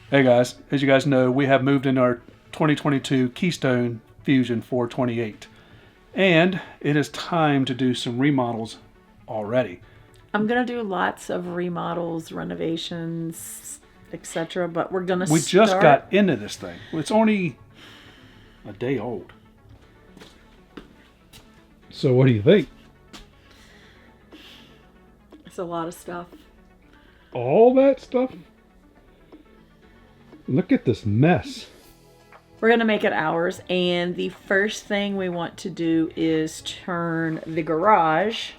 Hey guys, as you guys know, we have moved in our 2022 Keystone Fusion 428. And it is time to do some remodels already. I'm going to do lots of remodels, renovations, etc. But we're going to We just got into this thing. It's only a day old. So what do you think? It's a lot of stuff. All that stuff? Look at this mess. We're going to make it ours. And the first thing we want to do is turn the garage,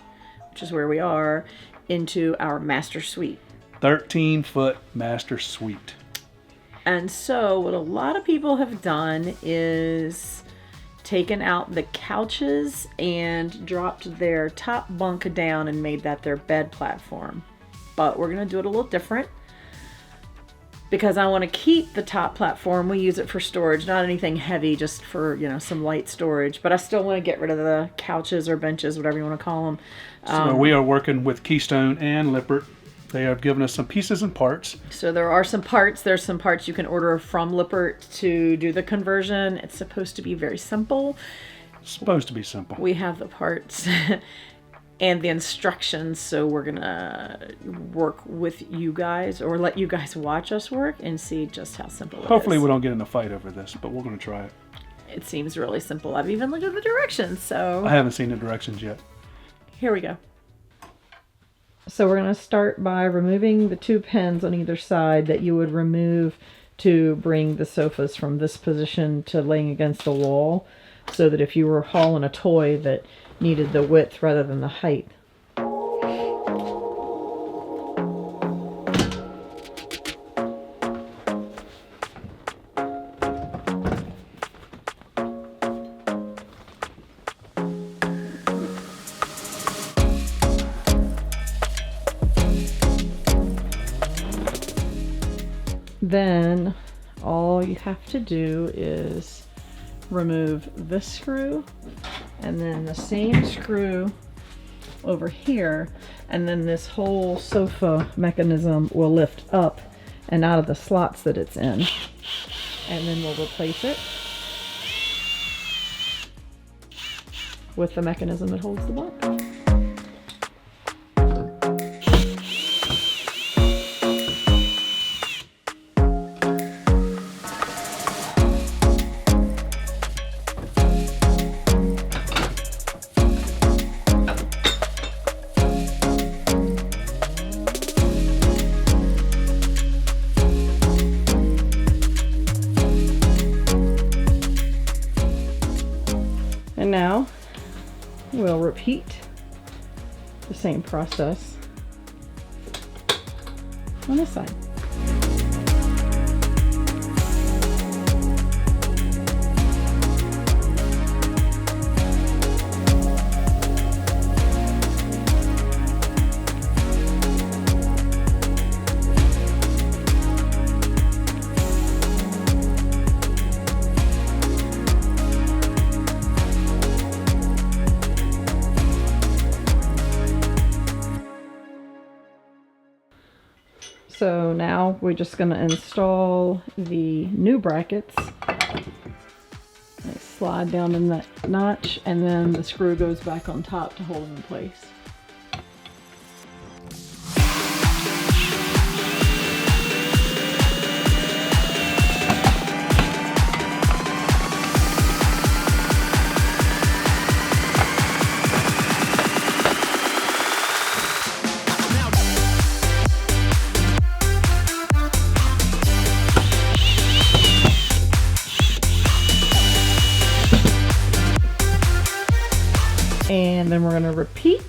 which is where we are, into our master suite. 13-foot master suite. And so what a lot of people have done is taken out the couches and dropped their top bunk down and made that their bed platform. But we're going to do it a little different. Because I want to keep the top platform. We use it for storage, not anything heavy, just for, some light storage. But I still want to get rid of the couches or benches, whatever you want to call them. So we are working with Keystone and Lippert. They have given us some pieces and parts. So there are some parts. There's some parts you can order from Lippert to do the conversion. It's supposed to be very simple. It's supposed to be simple. We have the parts and the instructions, so we're gonna work with you guys, or let you guys watch us work and see just how simple it is. Hopefully we don't get in a fight over this, but we're gonna try it. It seems really simple. I've even looked at the directions, so I haven't seen the directions yet. Here we go. So we're gonna start by removing the two pins on either side that you would remove to bring the sofas from this position to laying against the wall, so that if you were hauling a toy that needed the width rather than the height. Then all you have to do is remove this screw and then the same screw over here, and then this whole sofa mechanism will lift up and out of the slots that it's in, and then we'll replace it with the mechanism that holds the bunk. And now we'll repeat the same process on this side. So now we're just going to install the new brackets. They slide down in that notch, and then the screw goes back on top to hold them in place. And then we're going to repeat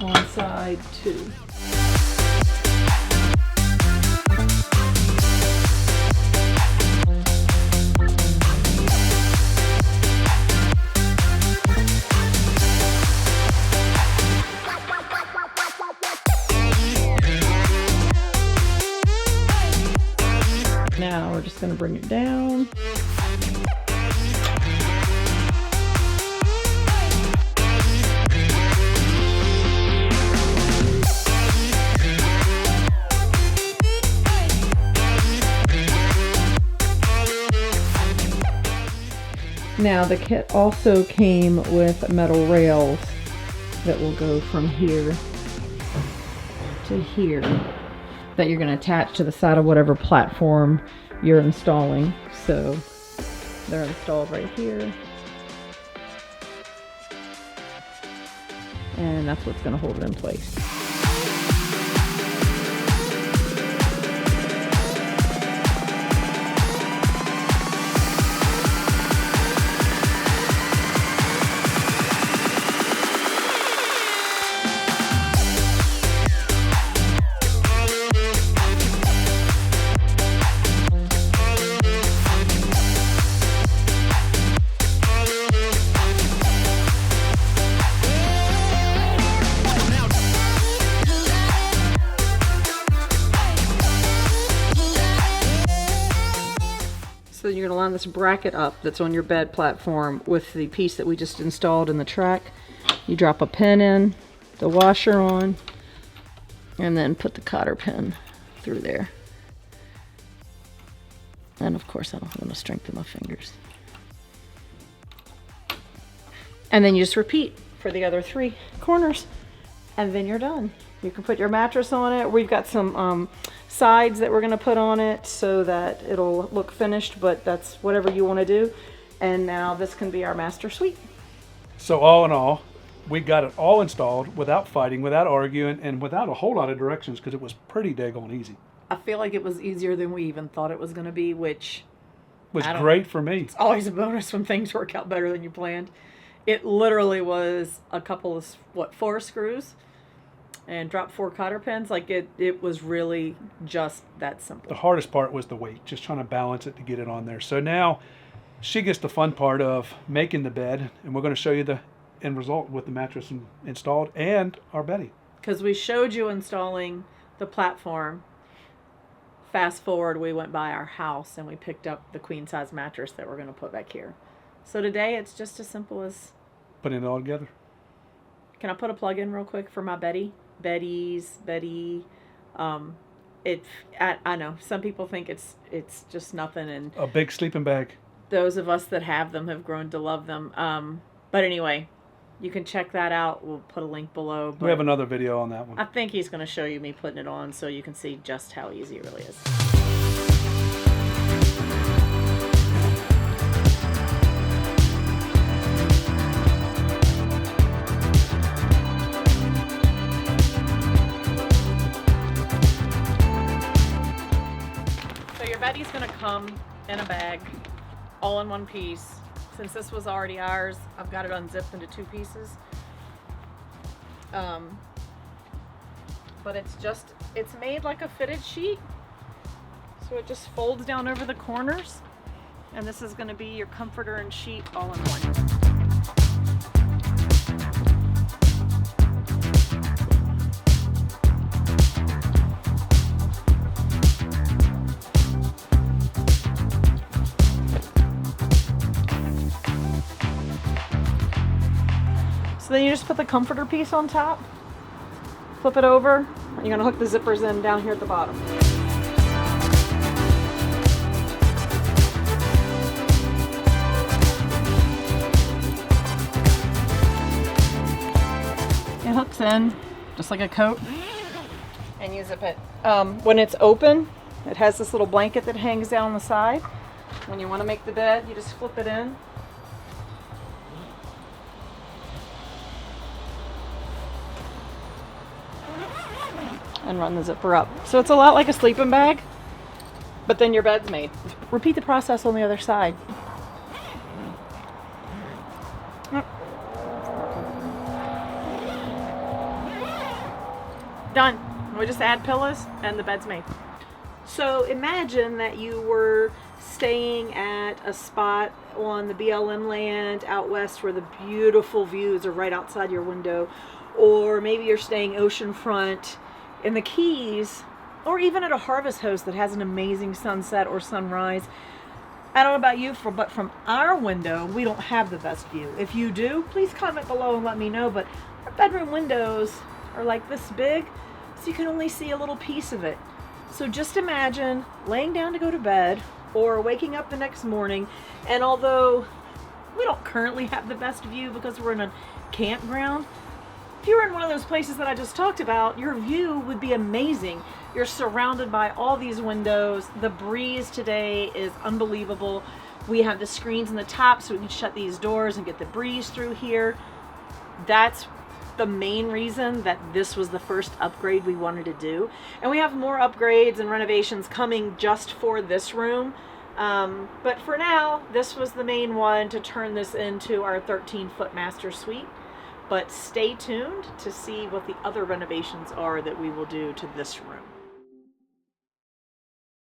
on side 2. Now we're just going to bring it down. Now the kit also came with metal rails that will go from here to here that you're going to attach to the side of whatever platform you're installing. So they're installed right here. And that's what's going to hold it in place. So you're going to line this bracket up that's on your bed platform with the piece that we just installed in the track. You drop a pin in, the washer on, and then put the cotter pin through there. And of course I don't want to strengthen my fingers. And then you just repeat for the other 3 corners, and then you're done. You can put your mattress on it. We've got some sides that we're going to put on it so that it'll look finished, but that's whatever you want to do. And now this can be our master suite. So all in all, we got it all installed without fighting, without arguing, and without a whole lot of directions, because it was pretty daggone easy. I feel like it was easier than we even thought it was going to be, which Was great for me. It's always a bonus when things work out better than you planned. It literally was a couple of, 4 screws and drop 4 cotter pins. Like it was really just that simple. The hardest part was the weight, just trying to balance it to get it on there. So now she gets the fun part of making the bed, and we're going to show you the end result with the mattress installed and our bedding. Because we showed you installing the platform. Fast forward, we went by our house and we picked up the queen size mattress that we're going to put back here. So today it's just as simple as Putting it all together. Can I put a plug in real quick for my Betty? Betty. I know some people think it's just nothing, and A big sleeping bag. those of us that have them have grown to love them. But anyway, you can check that out. We'll put a link below. But We have another video on that one. I think he's going to show you me putting it on so you can see just how easy it really is. So your bedding's going to come in a bag, all in one piece. Since this was already ours, I've got it unzipped into 2 pieces. But it's made like a fitted sheet. So it just folds down over the corners. And this is going to be your comforter and sheet all in one. So then you just put the comforter piece on top, flip it over, and you're going to hook the zippers in down here at the bottom. It hooks in just like a coat, and you zip it. When it's open, it has this little blanket that hangs down the side. When you want to make the bed, you just flip it in. And run the zipper up. So it's a lot like a sleeping bag, but then your bed's made. Repeat the process on the other side. Done. We just add pillows and the bed's made. So imagine that you were staying at a spot on the BLM land out west where the beautiful views are right outside your window, or maybe you're staying oceanfront in the Keys, or even at a harvest host that has an amazing sunset or sunrise. I don't know about you, but from our window, we don't have the best view. If you do, please comment below and let me know. But our bedroom windows are like this big, so you can only see a little piece of it. So just imagine laying down to go to bed or waking up the next morning, and although We don't currently have the best view because we're in a campground. If you were in one of those places that I just talked about, your view would be amazing. You're surrounded by all these windows. The breeze today is unbelievable. We have the screens in the top so we can shut these doors and get the breeze through here. That's the main reason that this was the first upgrade we wanted to do. And we have more upgrades and renovations coming just for this room. But for now, this was the main one to turn this into our 13-foot master suite. But stay tuned to see what the other renovations are that we will do to this room.